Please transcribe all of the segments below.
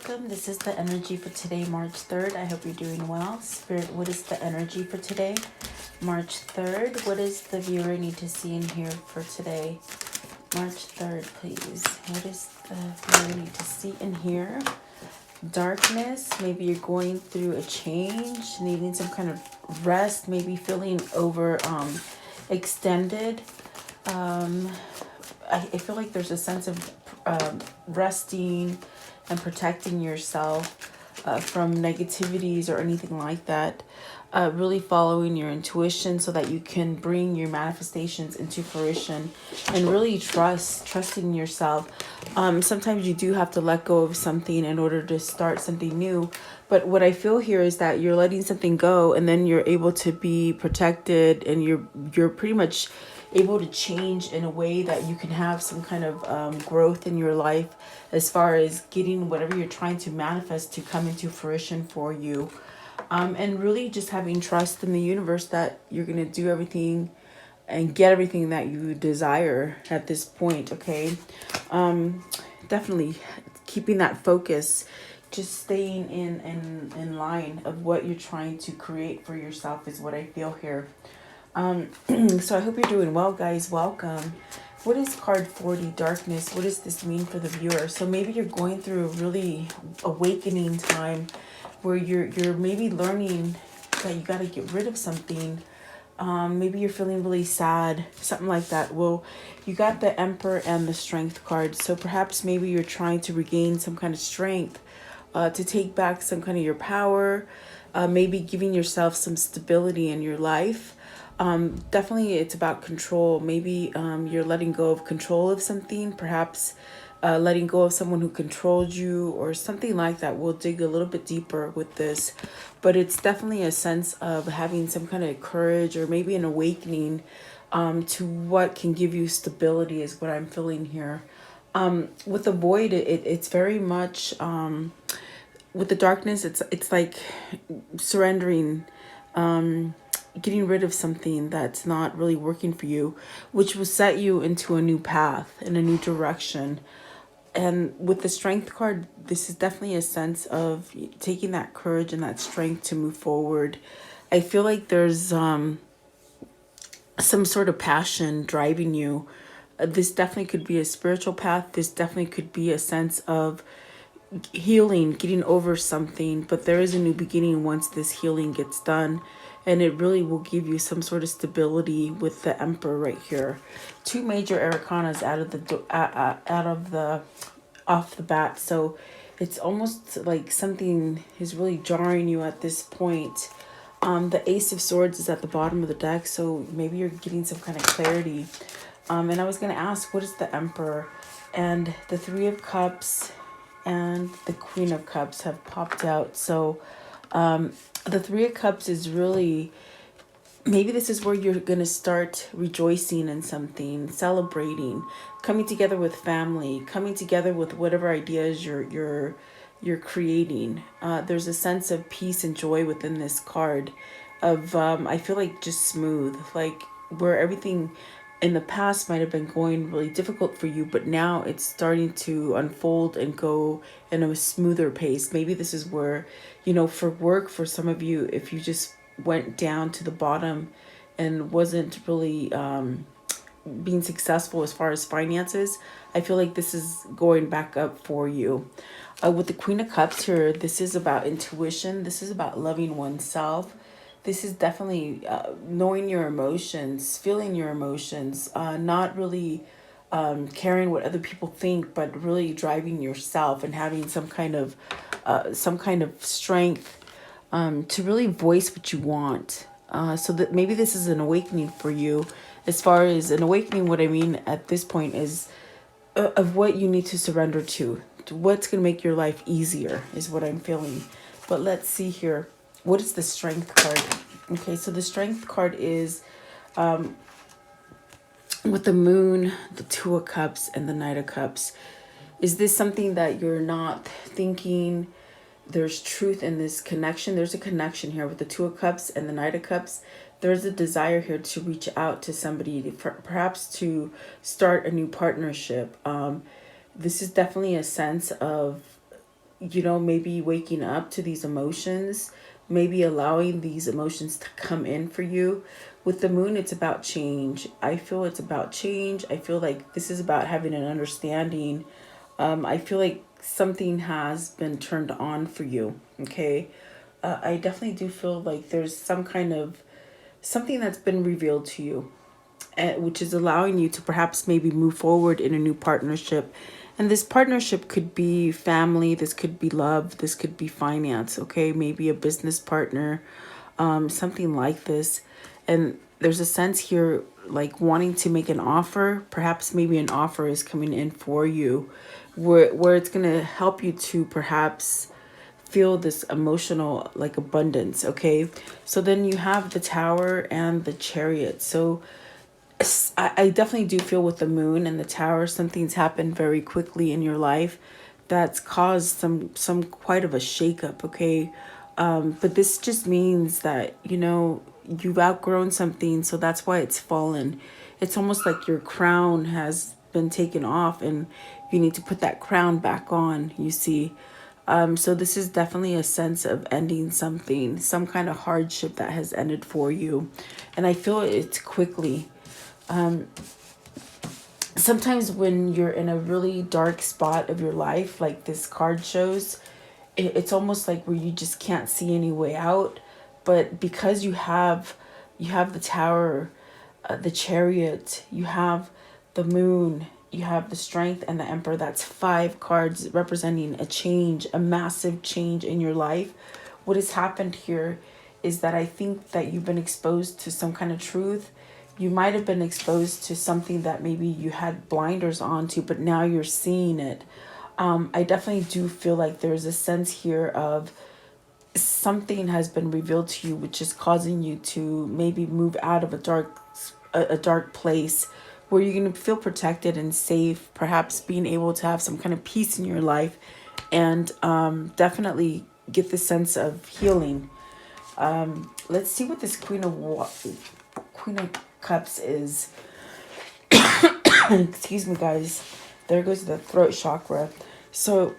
welcome. This is the energy for today, March 3rd. I hope you're doing well. Spirit, what is the energy for today, March 3rd? What does the viewer need to see in here for today, March 3rd, please? What does the viewer need to see in here? Darkness, maybe you're going through a change, needing some kind of rest, maybe feeling extended. I feel like there's a sense of resting and protecting yourself from negativities or anything like that. Really following your intuition so that you can bring your manifestations into fruition and really trusting yourself. Sometimes you do have to let go of something in order to start something new. But what I feel here is that you're letting something go and then you're able to be protected and you're pretty much able to change in a way that you can have some kind of growth in your life as far as getting whatever you're trying to manifest to come into fruition for you. And really just having trust in the universe that you're going to do everything and get everything that you desire at this point, okay? Definitely keeping that focus, just staying in line of what you're trying to create for yourself is what I feel here. So I hope you're doing well, guys. Welcome. What is card 40, darkness? What does this mean for the viewer? So maybe you're going through a really awakening time where you're maybe learning that you got to get rid of something. Maybe you're feeling really sad, something like that. Well, you got the Emperor and the Strength card. So perhaps maybe you're trying to regain some kind of strength, to take back some kind of your power, maybe giving yourself some stability in your life. Definitely it's about control. Maybe you're letting go of control of something, perhaps letting go of someone who controlled you or something like that. We'll dig a little bit deeper with this, but it's definitely a sense of having some kind of courage or maybe an awakening to what can give you stability is what I'm feeling here. With the void, it's very much with the darkness, it's like surrendering, getting rid of something that's not really working for you, which will set you into a new path in a new direction. And with the Strength card, this is definitely a sense of taking that courage and that strength to move forward. I feel like there's some sort of passion driving you. This definitely could be a spiritual path. This definitely could be a sense of healing, getting over something, but there is a new beginning once this healing gets done, and it really will give you some sort of stability with the Emperor right here. Two major arcanas off the bat, so it's almost like something is really jarring you at this point. The Ace of Swords is at the bottom of the deck, so maybe you're getting some kind of clarity. And I was going to ask, what is the Emperor? And the Three of Cups and the Queen of Cups have popped out. So the Three of Cups is really, maybe this is where you're going to start rejoicing in something, celebrating, coming together with family, coming together with whatever ideas you're creating. There's a sense of peace and joy within this card of, I feel like just smooth, like where everything in the past might have been going really difficult for you, but now it's starting to unfold and go in a smoother pace. Maybe this is where, for work, for some of you, if you just went down to the bottom and wasn't really being successful as far as finances, I feel like this is going back up for you. With the Queen of Cups here, this is about intuition. This is about loving oneself. This is definitely knowing your emotions, feeling your emotions, not really caring what other people think, but really driving yourself and having some kind of strength to really voice what you want. So that maybe this is an awakening for you. As far as an awakening, what I mean at this point is of what you need to surrender to what's going to make your life easier is what I'm feeling. But let's see here. What is the Strength card? Okay, so the Strength card is with the Moon, the Two of Cups, and the Knight of Cups. Is this something that you're not thinking? There's truth in this connection. There's a connection here with the Two of Cups and the Knight of Cups. There's a desire here to reach out to somebody, perhaps to start a new partnership. This is definitely a sense of maybe waking up to these emotions, maybe allowing these emotions to come in for you. With the moon, it's about change. I feel it's about change. I feel like this is about having an understanding. I feel like something has been turned on for you. Okay. I definitely do feel like there's some kind of something that's been revealed to you, which is allowing you to perhaps maybe move forward in a new partnership. And this partnership could be family, this could be love, this could be finance, okay? Maybe a business partner, something like this. And there's a sense here like wanting to make an offer. Perhaps maybe an offer is coming in for you where it's going to help you to perhaps feel this emotional like abundance, okay? So then you have the Tower and the Chariot. So I definitely do feel with the moon and the Tower, something's happened very quickly in your life that's caused some quite of a shakeup, okay? But this just means that, you've outgrown something, so that's why it's fallen. It's almost like your crown has been taken off and you need to put that crown back on, you see. So this is definitely a sense of ending something, some kind of hardship that has ended for you. And I feel it's quickly. Sometimes when you're in a really dark spot of your life, like this card shows, it's almost like where you just can't see any way out. But because you have the Tower, the Chariot, you have the Moon, you have the Strength and the Emperor. That's 5 cards representing a change, a massive change in your life. What has happened here is that I think that you've been exposed to some kind of truth. You might have been exposed to something that maybe you had blinders onto, but now you're seeing it. I definitely do feel like there's a sense here of something has been revealed to you, which is causing you to maybe move out of a dark place where you're going to feel protected and safe, perhaps being able to have some kind of peace in your life, and definitely get the sense of healing. Let's see what this Queen of Cups is. Excuse me, guys. There goes the throat chakra. So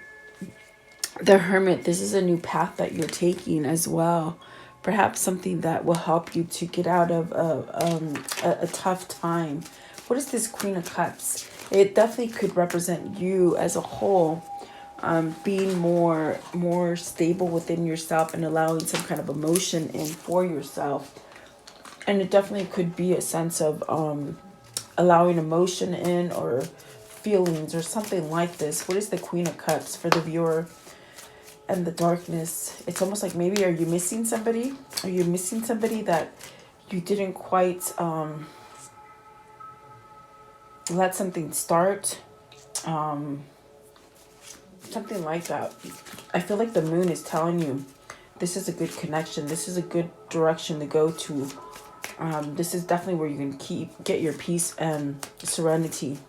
the Hermit, this is a new path that you're taking as well. Perhaps something that will help you to get out of a tough time. What is this Queen of Cups? It definitely could represent you as a whole, being more stable within yourself and allowing some kind of emotion in for yourself. And it definitely could be a sense of allowing emotion in, or feelings, or something like this. What is the Queen of Cups for the viewer? And the darkness, it's almost like maybe, are you missing somebody? Are you missing somebody that you didn't quite let something start? Something like that. I feel like the Moon is telling you this is a good connection. This is a good direction to go to. This is definitely where you can get your peace and serenity.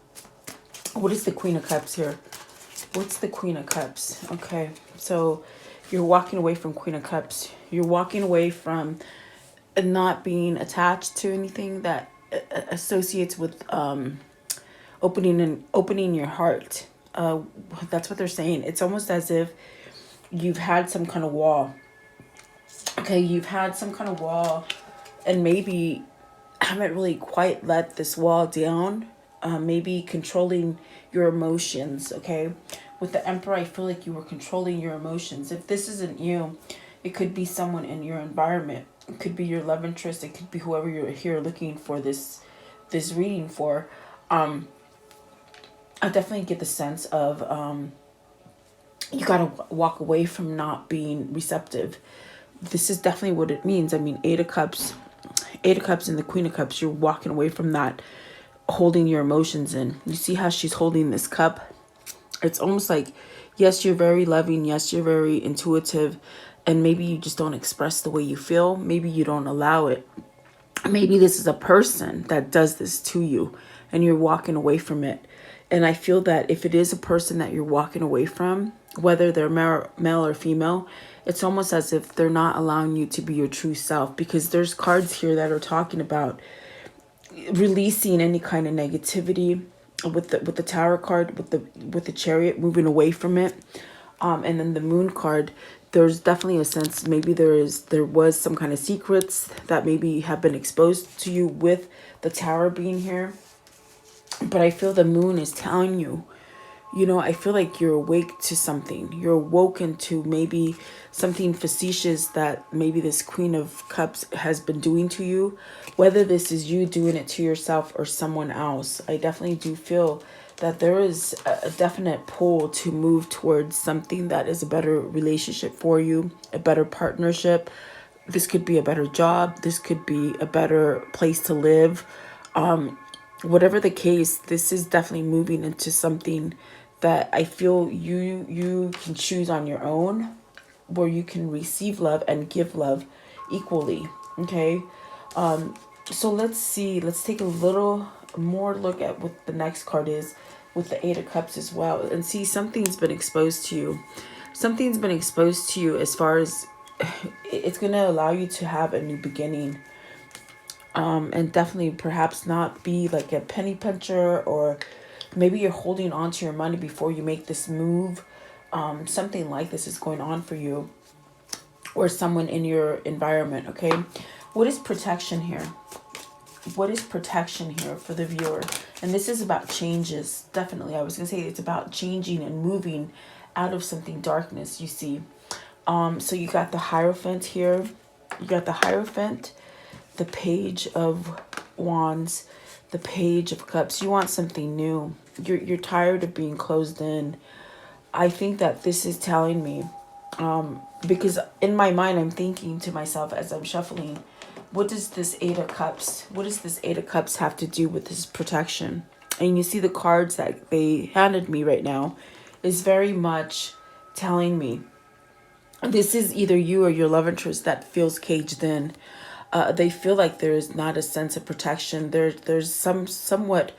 What is the Queen of Cups here? What's the Queen of Cups? Okay, so you're walking away from Queen of Cups. You're walking away from not being attached to anything that associates with opening your heart. That's what they're saying. It's almost as if you've had some kind of wall. Okay, you've had some kind of wall, and maybe haven't really quite let this wall down. Maybe controlling your emotions, okay? With the Emperor, I feel like you were controlling your emotions. If this isn't you, it could be someone in your environment. It could be your love interest. It could be whoever you're here looking for this reading for. I definitely get the sense of you got to walk away from not being receptive. This is definitely what it means. I mean, Eight of Cups and the Queen of Cups, you're walking away from that, holding your emotions in. You see how she's holding this cup? It's almost like, yes, you're very loving. Yes, you're very intuitive. And maybe you just don't express the way you feel. Maybe you don't allow it. Maybe this is a person that does this to you and you're walking away from it. And I feel that if it is a person that you're walking away from, whether they're male or female, it's almost as if they're not allowing you to be your true self, because there's cards here that are talking about releasing any kind of negativity with the Tower card, with the Chariot, moving away from it. And then the Moon card, there's definitely a sense maybe there was some kind of secrets that maybe have been exposed to you with the Tower being here. But I feel the Moon is telling you, you know, I feel like you're awake to something. You're awoken to maybe something facetious that maybe this Queen of Cups has been doing to you. Whether this is you doing it to yourself or someone else, I definitely do feel that there is a definite pull to move towards something that is a better relationship for you, a better partnership. This could be a better job. This could be a better place to live. Whatever the case, this is definitely moving into something that I feel you can choose on your own, where you can receive love and give love equally. Okay. So let's see. Let's take a little more look at what the next card is with the Eight of Cups as well, and see something's been exposed to you. Something's been exposed to you as far as it's going to allow you to have a new beginning. And definitely perhaps not be like a penny pincher, or maybe you're holding on to your money before you make this move. Something like this is going on for you or someone in your environment. Okay. What is protection here? What is protection here for the viewer? And this is about changes. Definitely. I was going to say it's about changing and moving out of something darkness, you see. So you got the Hierophant here. You got the Hierophant, the Page of Wands, the Page of Cups. You want something new. You're tired of being closed in. I think that this is telling me, because in my mind, I'm thinking to myself as I'm shuffling, what does this Eight of Cups, what does this Eight of Cups have to do with this protection? And you see the cards that they handed me right now is very much telling me this is either you or your love interest that feels caged in. They feel like there is not a sense of protection. There's somewhat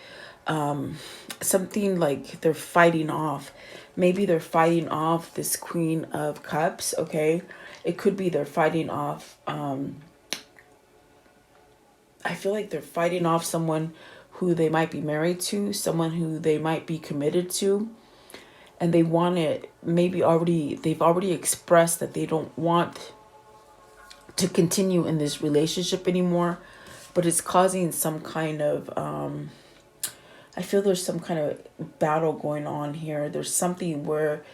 something like they're fighting off. Maybe they're fighting off this Queen of Cups. Okay, it could be they're fighting off. I feel like they're fighting off someone who they might be married to, someone who they might be committed to, and they want it. They've already expressed that they don't want to continue in this relationship anymore, but it's causing some kind of I feel there's some kind of battle going on here. There's something where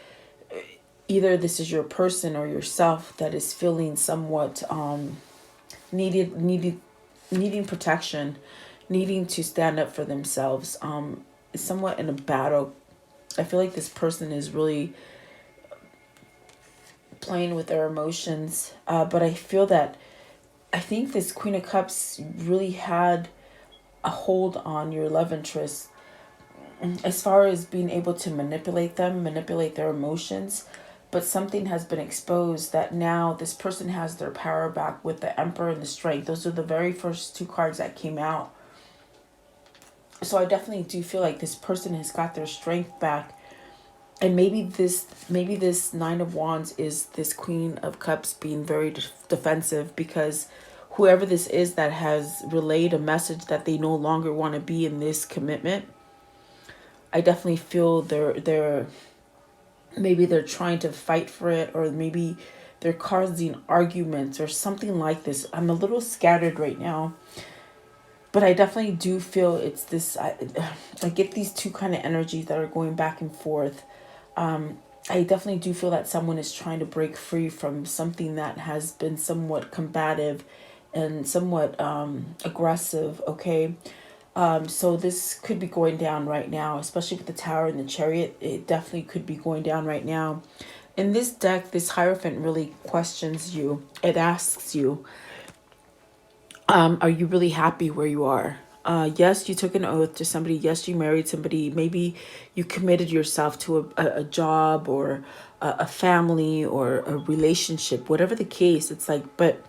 either this is your person or yourself that is feeling somewhat needing protection, needing to stand up for themselves, is somewhat in a battle. I feel like this person is really playing with their emotions, but I think this Queen of Cups really had a hold on your love interest as far as being able to manipulate them, manipulate their emotions. But something has been exposed that now this person has their power back with the Emperor and the Strength. Those are the very first two cards that came out. So I definitely do feel like this person has got their strength back. And maybe this Nine of Wands is this Queen of Cups being very defensive, because whoever this is that has relayed a message that they no longer want to be in this commitment, I definitely feel maybe they're trying to fight for it, or maybe they're causing arguments or something like this. I'm a little scattered right now, but I definitely do feel it's this. I get these two kind of energies that are going back and forth. I definitely do feel that someone is trying to break free from something that has been somewhat combative and somewhat aggressive. Okay. So this could be going down right now, especially with the Tower and the Chariot. It definitely could be going down right now. In this deck, this Hierophant really questions you. It asks you, are you really happy where you are? Yes, you took an oath to somebody. Yes, you married somebody. Maybe you committed yourself to a job or a family or a relationship, whatever the case. It's like, but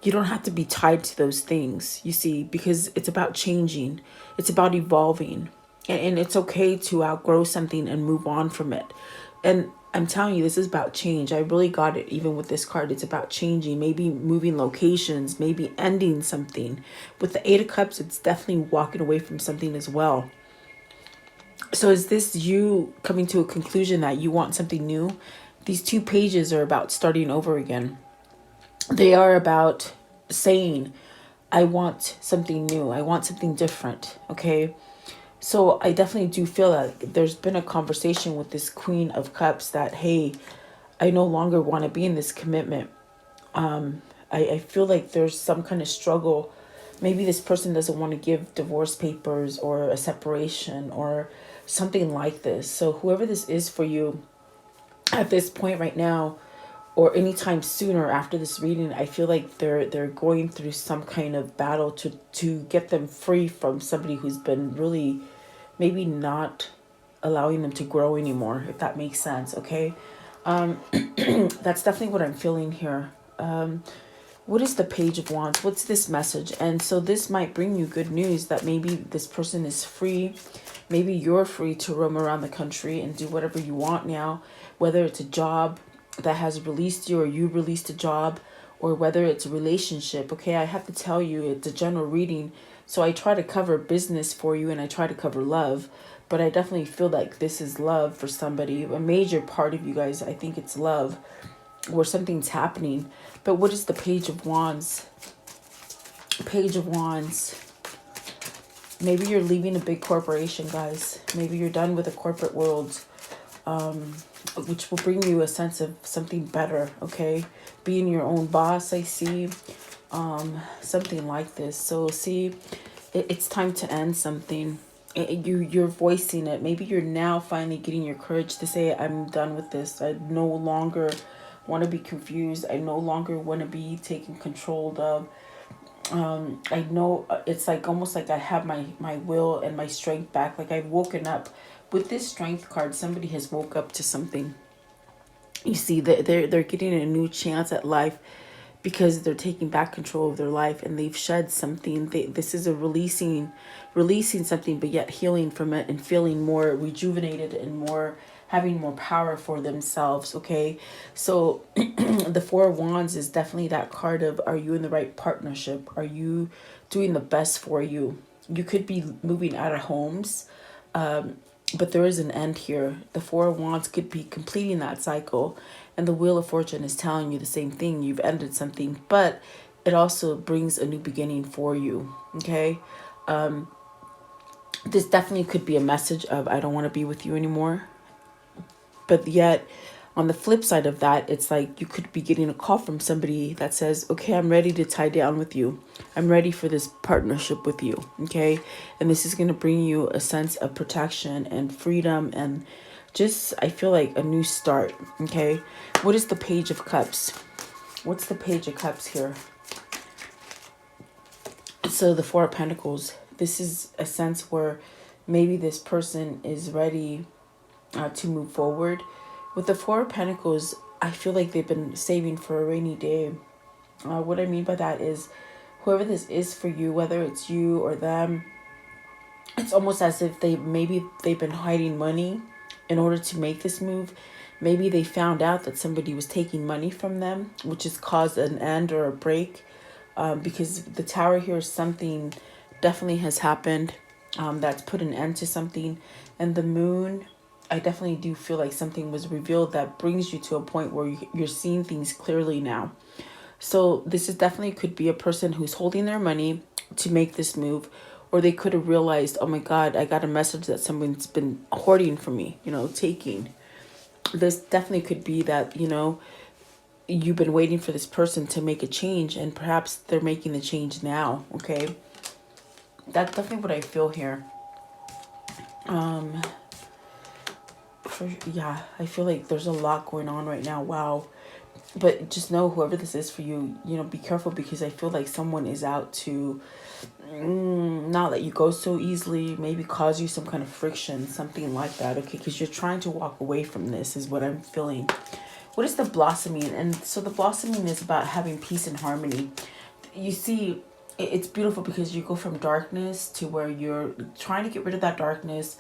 you don't have to be tied to those things, you see, because it's about changing. It's about evolving. And it's okay to outgrow something and move on from it. And I'm telling you, this is about change. I really got it even with this card. It's about changing, maybe moving locations, maybe ending something. With the Eight of Cups, it's definitely walking away from something as well. So is this you coming to a conclusion that you want something new? these 2 pages are about starting over again. They are about saying, I want something new. I want something different. Okay. So I definitely do feel that there's been a conversation with this Queen of Cups that, hey, I no longer want to be in this commitment. I feel like there's some kind of struggle. Maybe this person doesn't want to give divorce papers or a separation or something like this. So whoever this is for you at this point right now, or anytime sooner after this reading, I feel like they're going through some kind of battle to get them free from somebody who's been really maybe not allowing them to grow anymore, if that makes sense. Okay. That's definitely what I'm feeling here. What is the Page of Wands? What's this message? And so this might bring you good news that maybe this person is free. Maybe you're free to roam around the country and do whatever you want now, whether it's a job that has released you or you released a job, or whether it's a relationship. Okay, I have to tell you, it's a general reading. So I try to cover business for you and I try to cover love. But I definitely feel like this is love for somebody. A major part of you guys, I think it's love, or something's happening. But what is the Page of Wands? Page of Wands. Maybe you're leaving a big corporation, guys. Maybe you're done with the corporate world, which will bring you a sense of something better, okay? Being your own boss, I see. Something like this. So see, it's time to end something. You're voicing it. Maybe you're now finally getting your courage to say, I'm done with this. I no longer want to be confused. I no longer want to be taken control of. I know it's like almost like I have my will and my strength back. Like I've woken up. With this Strength card, somebody has woke up to something. You see, they're getting a new chance at life because they're taking back control of their life and they've shed something. This is a releasing something, but yet healing from it and feeling more rejuvenated and more having more power for themselves. Okay, so the Four of Wands is definitely that card of, are you in the right partnership? Are you doing the best for you? You could be moving out of homes, but there is an end here. The Four of Wands could be completing that cycle, and the Wheel of Fortune is telling you the same thing. You've ended something, but it also brings a new beginning for you. Okay, this definitely could be a message of, I don't want to be with you anymore. But yet, on the flip side of that, it's like you could be getting a call from somebody that says, okay, I'm ready to tie down with you. I'm ready for this partnership with you. Okay. And this is going to bring you a sense of protection and freedom and just, I feel like, a new start. Okay. What is the Page of Cups? What's the Page of Cups here? So the Four of Pentacles. This is a sense where maybe this person is ready to move forward. With the Four of Pentacles, I feel like they've been saving for a rainy day. What I mean by that is, whoever this is for you, whether it's you or them, it's almost as if they've been hiding money in order to make this move. Maybe they found out that somebody was taking money from them, which has caused an end or a break. Because the Tower here is something definitely has happened that's put an end to something. And the Moon, I definitely do feel like something was revealed that brings you to a point where you're seeing things clearly now. So this is definitely could be a person who's holding their money to make this move, or they could have realized, oh my God, I got a message that someone's been hoarding from me, taking. This definitely could be that, you've been waiting for this person to make a change, and perhaps they're making the change now. Okay. That's definitely what I feel here. Yeah, I feel like there's a lot going on right now. Wow. But just know, whoever this is for you, be careful, because I feel like someone is out to not let you go so easily, maybe cause you some kind of friction, something like that. Okay, because you're trying to walk away from this is what I'm feeling. What is the blossoming? And so the blossoming is about having peace and harmony. You see, it's beautiful because you go from darkness to where you're trying to get rid of that darkness.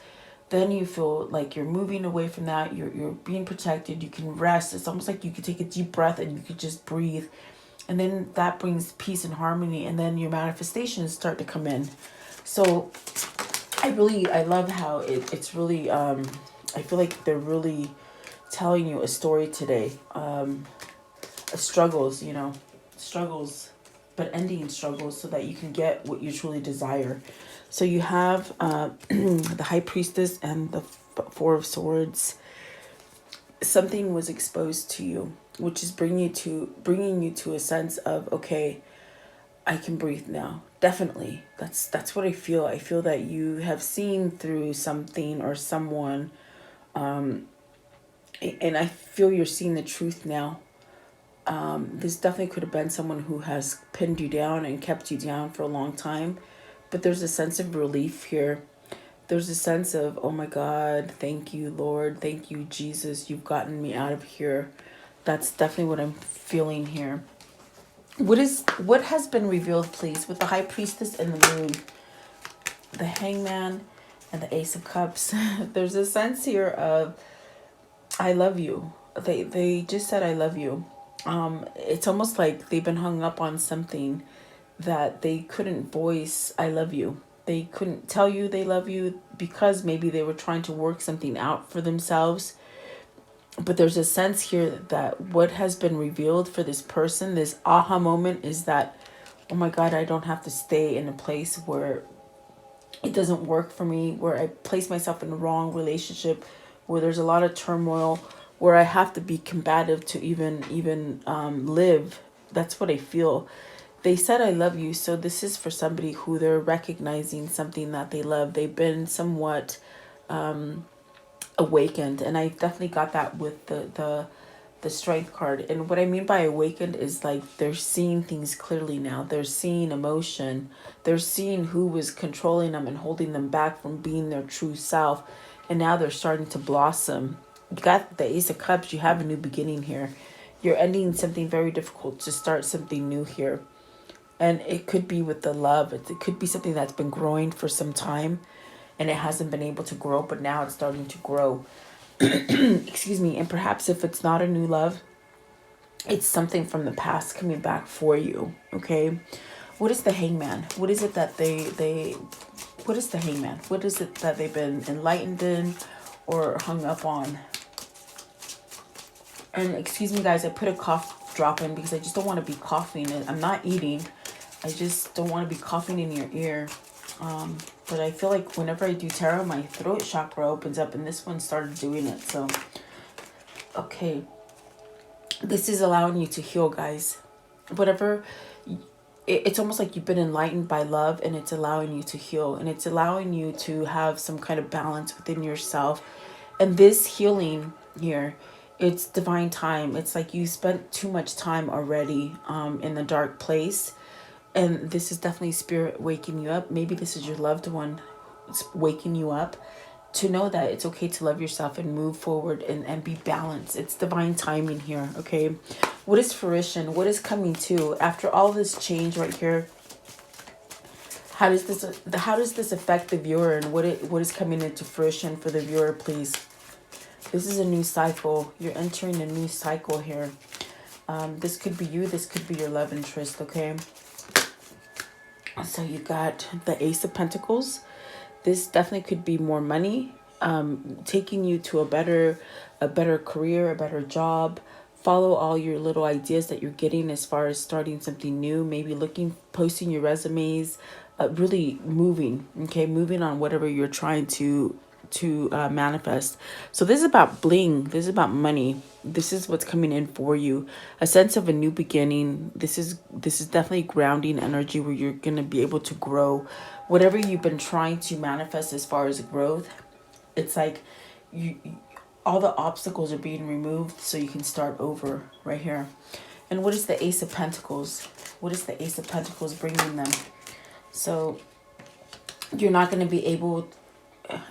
Then you feel like you're moving away from that. You're being protected. You can rest. It's almost like you could take a deep breath and you could just breathe. And then that brings peace and harmony. And then your manifestations start to come in. So I love how it's really, I feel like they're really telling you a story today. Struggles, you know, struggles, but ending struggles so that you can get what you truly desire. So you have the High Priestess and the Four of Swords. Something was exposed to you, which is bringing you to a sense of, okay, I can breathe now. Definitely, that's what I feel. I feel that you have seen through something or someone, and I feel you're seeing the truth now. This definitely could have been someone who has pinned you down and kept you down for a long time, but there's a sense of relief here. There's a sense of, oh my God, thank you, Lord. Thank you, Jesus. You've gotten me out of here. That's definitely what I'm feeling here. What has been revealed, please, with the High Priestess and the Moon, the Hangman, and the Ace of Cups? There's a sense here of, I love you. They just said, I love you. It's almost like they've been hung up on something that they couldn't voice, I love you. They couldn't tell you they love you because maybe they were trying to work something out for themselves. But there's a sense here that what has been revealed for this person, this aha moment, is that, oh my God, I don't have to stay in a place where it doesn't work for me, where I place myself in the wrong relationship, where there's a lot of turmoil, where I have to be combative to even live. That's what I feel. They said I love you, so this is for somebody who they're recognizing something that they love. They've been somewhat awakened, and I definitely got that with the Strength card. And what I mean by awakened is like they're seeing things clearly now. They're seeing emotion. They're seeing who was controlling them and holding them back from being their true self, and now they're starting to blossom. You got the Ace of Cups. You have a new beginning here. You're ending something very difficult to start something new here. And it could be with the love. It could be something that's been growing for some time and it hasn't been able to grow, but now it's starting to grow. Excuse me. And perhaps if it's not a new love, it's something from the past coming back for you. Okay. What is the Hangman? What is it that what is the Hangman? What is it that they've been enlightened in or hung up on? And excuse me, guys, I put a cough drop in because I just don't want to be coughing. And I'm not eating. I just don't want to be coughing in your ear. But I feel like whenever I do tarot, my throat chakra opens up, and this one started doing it. So, okay. This is allowing you to heal, guys. Whatever, it's almost like you've been enlightened by love, and it's allowing you to heal, and it's allowing you to have some kind of balance within yourself. And this healing here, it's divine time. It's like you spent too much time already in the dark place. And this is definitely spirit waking you up. Maybe this is your loved one waking you up to know that it's okay to love yourself and move forward and be balanced. It's divine timing here, okay? What is fruition? What is coming to? After all this change right here, how does this affect the viewer, and what is coming into fruition for the viewer, please? This is a new cycle. You're entering a new cycle here. This could be you. This could be your love interest, okay? So you got the Ace of Pentacles. This definitely could be more money, taking you to a better career, a better job. Follow all your little ideas that you're getting as far as starting something new. Maybe posting your resumes, really moving. Okay, moving on whatever you're trying to manifest. So this is about bling. This is about money. This is what's coming in for you. A sense of a new beginning. This is definitely grounding energy where you're going to be able to grow. Whatever you've been trying to manifest as far as growth, it's like all the obstacles are being removed so you can start over right here. And what is the Ace of Pentacles? What is the Ace of Pentacles bringing them? So you're not going to be able...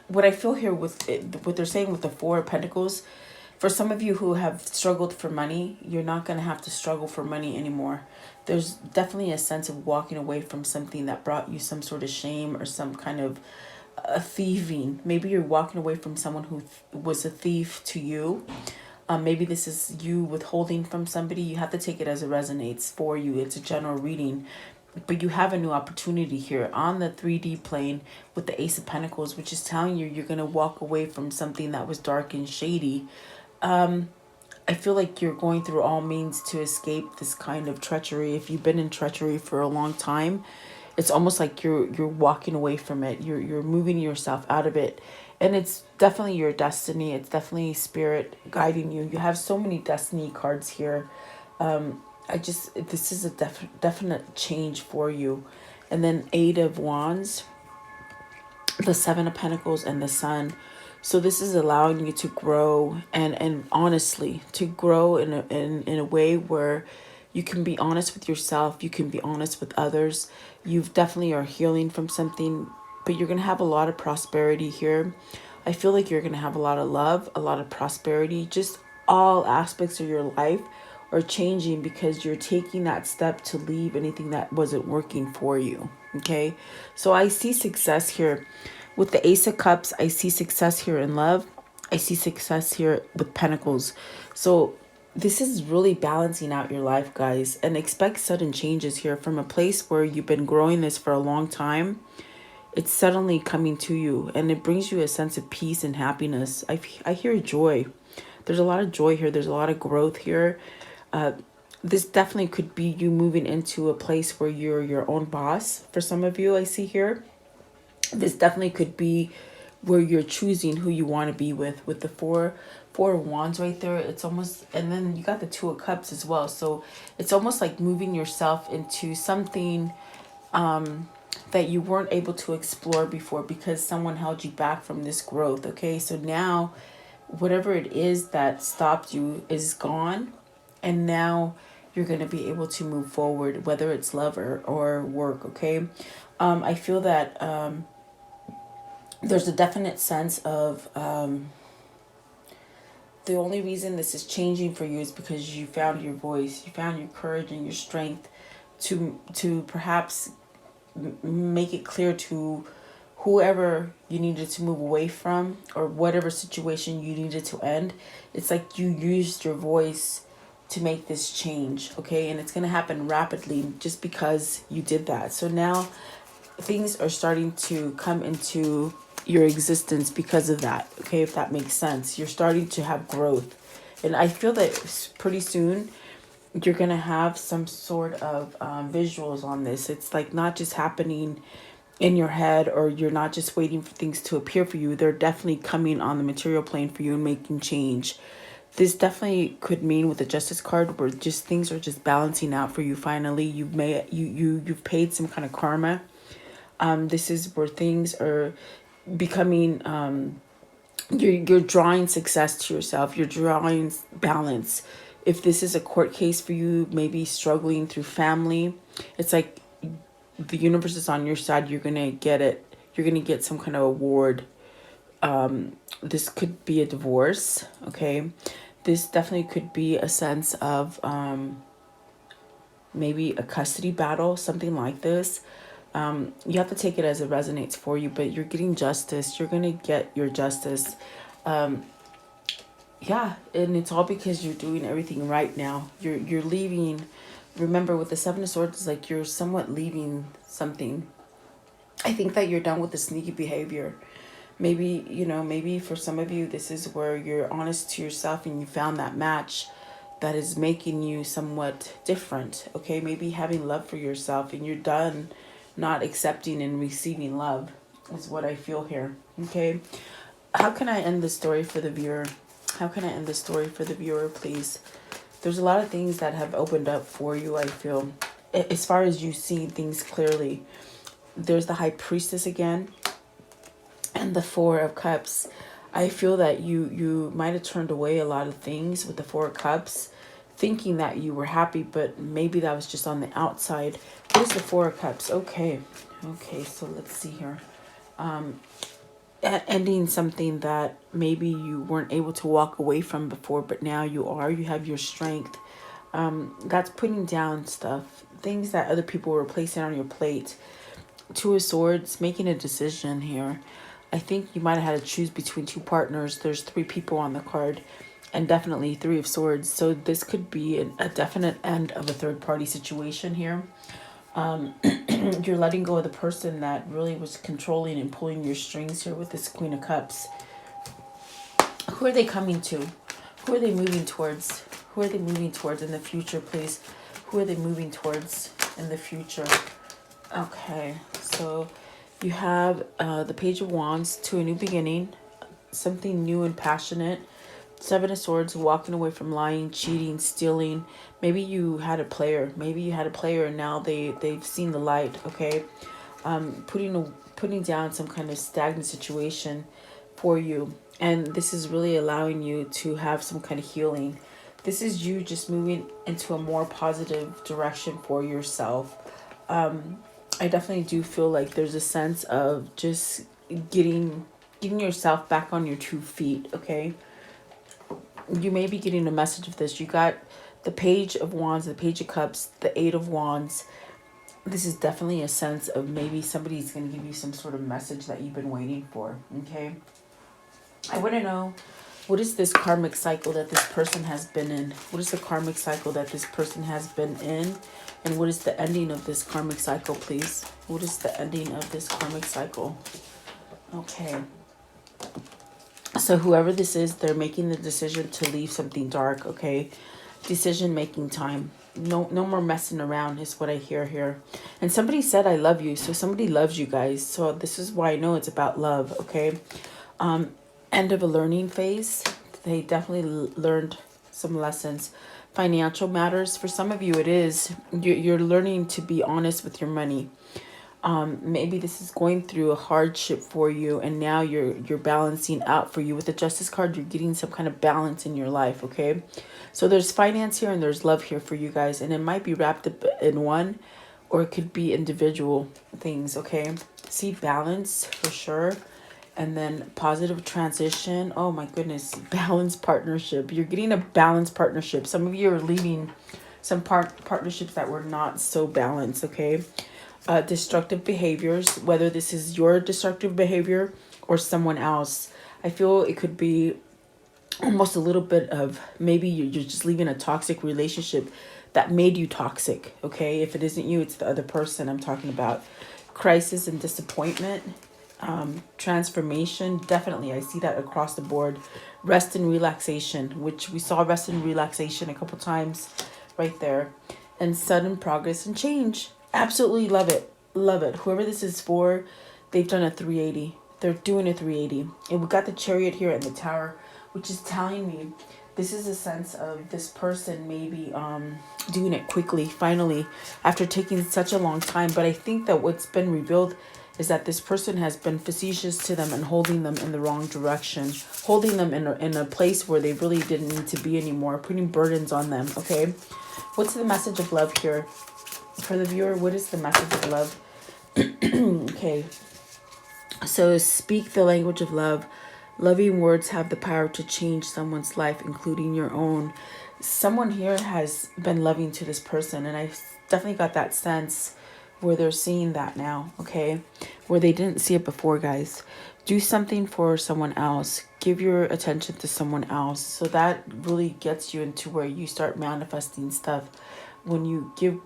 What I feel here with what they're saying with the Four of Pentacles, for some of you who have struggled for money, you're not going to have to struggle for money anymore. There's definitely a sense of walking away from something that brought you some sort of shame or some kind of thieving. Maybe you're walking away from someone who was a thief to you. Maybe this is you withholding from somebody. You have to take it as it resonates for you. It's a general reading. But you have a new opportunity here on the 3D plane with the Ace of Pentacles, which is telling you you're going to walk away from something that was dark and shady. I feel like you're going through all means to escape this kind of treachery. If you've been in treachery for a long time, it's almost like you're walking away from it. You're moving yourself out of it. And it's definitely your destiny. It's definitely spirit guiding you. You have so many destiny cards here. This is a definite change for you. And then 8 of Wands, the 7 of Pentacles, and the Sun. So this is allowing you to grow, and honestly to grow in a way where you can be honest with yourself, you can be honest with others. You've definitely are healing from something, but you're going to have a lot of prosperity here. I feel like you're going to have a lot of love, a lot of prosperity. Just all aspects of your life are changing because you're taking that step to leave anything that wasn't working for you. Okay, so I see success here with the Ace of Cups. I see success here in love. I see success here with Pentacles. So this is really balancing out your life, guys, and expect sudden changes here from a place where you've been growing this for a long time. It's suddenly coming to you, and it brings you a sense of peace and happiness. I hear joy. There's a lot of joy here. There's a lot of growth here. This definitely could be you moving into a place where you're your own boss. For some of you, I see here. This definitely could be where you're choosing who you want to be with the four of Wands right there. It's almost, and then you got the 2 of Cups as well. So it's almost like moving yourself into something that you weren't able to explore before because someone held you back from this growth. Okay, so now whatever it is that stopped you is gone, and now you're going to be able to move forward, whether it's love or work. Okay, I feel that there's a definite sense of the only reason this is changing for you is because you found your voice, you found your courage and your strength to perhaps make it clear to whoever you needed to move away from, or whatever situation you needed to end. It's like you used your voice to make this change. Okay, and it's going to happen rapidly just because you did that. So now things are starting to come into your existence because of that. Okay, if that makes sense, you're starting to have growth, and I feel that pretty soon you're gonna have some sort of visuals on this. It's like not just happening in your head, or you're not just waiting for things to appear for you. They're definitely coming on the material plane for you and making change. This definitely could mean with the Justice card where just things are just balancing out for you. Finally, you've paid some kind of karma. This is where things are becoming you're drawing success to yourself. You're drawing balance. If this is a court case for you, maybe struggling through family, it's like the universe is on your side. You're gonna get it. You're gonna get some kind of award. This could be a divorce. Okay, this definitely could be a sense of maybe a custody battle, something like this. You have to take it as it resonates for you, but you're getting justice. You're gonna get your justice. Yeah, and it's all because you're doing everything right now. You're leaving. Remember, with the 7 of Swords, it's like you're somewhat leaving something. I think that you're done with the sneaky behavior. Maybe, maybe for some of you, this is where you're honest to yourself and you found that match that is making you somewhat different. Okay, maybe having love for yourself, and you're done not accepting and receiving love is what I feel here. Okay, how can I end the story for the viewer? How can I end the story for the viewer, please? There's a lot of things that have opened up for you, I feel, as far as you see things clearly. There's the High Priestess again, and the 4 of Cups. I feel that you might have turned away a lot of things with the 4 of Cups, thinking that you were happy, but maybe that was just on the outside. Here's the 4 of Cups. Okay, so let's see here. Ending something that maybe you weren't able to walk away from before, but now you are. You have your strength. That's putting down stuff, things that other people were placing on your plate. 2 of Swords, making a decision here. I think you might have had to choose between 2 partners. There's 3 people on the card, and definitely 3 of Swords. So this could be a definite end of a third-party situation here. You're letting go of the person that really was controlling and pulling your strings here with this Queen of Cups. Who are they coming to? Who are they moving towards? Who are they moving towards in the future, please? Who are they moving towards in the future? Okay, so you have the Page of Wands, to a new beginning, something new and passionate. Seven of Swords, walking away from lying, cheating, stealing. Maybe you had a player. Maybe you had a player and now they've seen the light, okay? Putting down some kind of stagnant situation for you. And this is really allowing you to have some kind of healing. This is you just moving into a more positive direction for yourself. I definitely do feel like there's a sense of just getting yourself back on your 2 feet, okay? You may be getting a message of this. You got the Page of Wands, the Page of Cups, the Eight of Wands. This is definitely a sense of maybe somebody's going to give you some sort of message that you've been waiting for, okay? I want to know, what is this karmic cycle that this person has been in? What is the karmic cycle that this person has been in? And what is the ending of this karmic cycle, please? What is the ending of this karmic cycle? Okay. So whoever this is, they're making the decision to leave something dark, okay? Decision-making time. No more messing around is what I hear here. And somebody said, I love you. So somebody loves you guys. So this is why I know it's about love, okay? End of a learning phase. They definitely learned some lessons. Financial matters. For some of you, it is. You're learning to be honest with your money. Maybe this is going through a hardship for you, and now you're balancing out for you. With the Justice card, you're getting some kind of balance in your life, okay? So there's finance here and there's love here for you guys, and it might be wrapped up in one, or it could be individual things, okay? See balance for sure. And then positive transition. Oh my goodness. Balanced partnership. You're getting a balanced partnership. Some of you are leaving some partnerships that were not so balanced, okay? Destructive behaviors, whether this is your destructive behavior or someone else. I feel it could be almost a little bit of, maybe you're just leaving a toxic relationship that made you toxic, okay? If it isn't you, it's the other person I'm talking about. Crisis and disappointment. Transformation, definitely I see that across the board. Rest and relaxation, which we saw rest and relaxation a couple times right there. And sudden progress and change. Absolutely love it. Love it. Whoever this is for, they've done a 380. They're doing a 380. And we got the Chariot here and the Tower, which is telling me this is a sense of this person maybe doing it quickly, finally, after taking such a long time. But I think that what's been revealed is that this person has been facetious to them and holding them in the wrong direction, holding them in a place where they really didn't need to be anymore, putting burdens on them, okay? What's the message of love here? For the viewer, what is the message of love? Okay. So speak the language of love. Loving words have the power to change someone's life, including your own. Someone here has been loving to this person, and I definitely got that sense where they're seeing that now, okay? Where they didn't see it before, guys. Do something for someone else. Give your attention to someone else. So that really gets you into where you start manifesting stuff. When you give,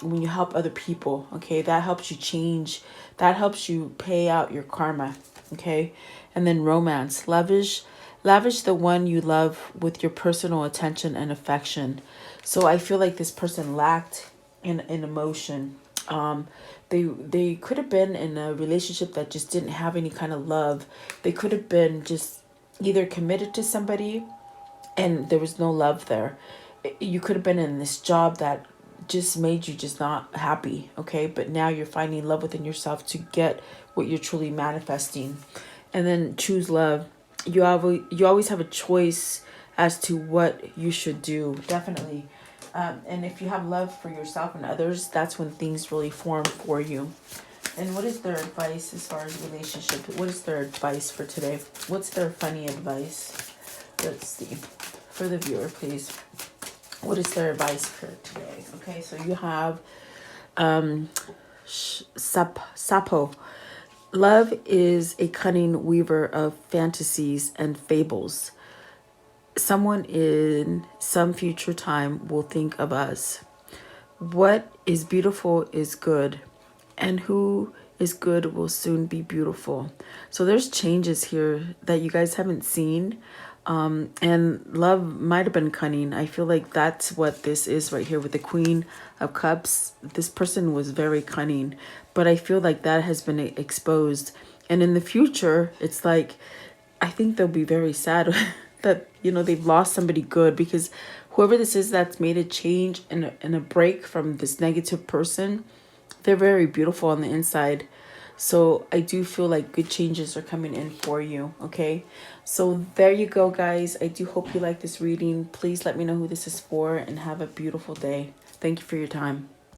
when you help other people, okay? That helps you change. That helps you pay out your karma, okay? And then romance. Lavish the one you love with your personal attention and affection. So I feel like this person lacked in emotion. They could have been in a relationship that just didn't have any kind of love. They could have been just either committed to somebody and there was no love there. You could have been in this job that just made you just not happy, okay? But now you're finding love within yourself to get what you're truly manifesting. And then choose love. You always have a choice as to what you should do. Definitely. And if you have love for yourself and others, that's when things really form for you. And what is their advice as far as relationship? What is their advice for today? What's their funny advice? Let's see. For the viewer, please. What is their advice for today? Okay, so you have Sapo. Love is a cunning weaver of fantasies and fables. Someone in some future time will think of us. What is beautiful is good, and who is good will soon be beautiful. So there's changes here that you guys haven't seen. And love might have been cunning. I feel like that's what this is right here with the Queen of Cups. This person was very cunning, but I feel like that has been exposed. And in the future, it's like, I think they'll be very sad that, you know, they've lost somebody good, because whoever this is that's made a change and a break from this negative person, they're very beautiful on the inside. So I do feel like good changes are coming in for you, okay? So there you go, guys. I do hope you like this reading. Please let me know who this is for and have a beautiful day. Thank you for your time.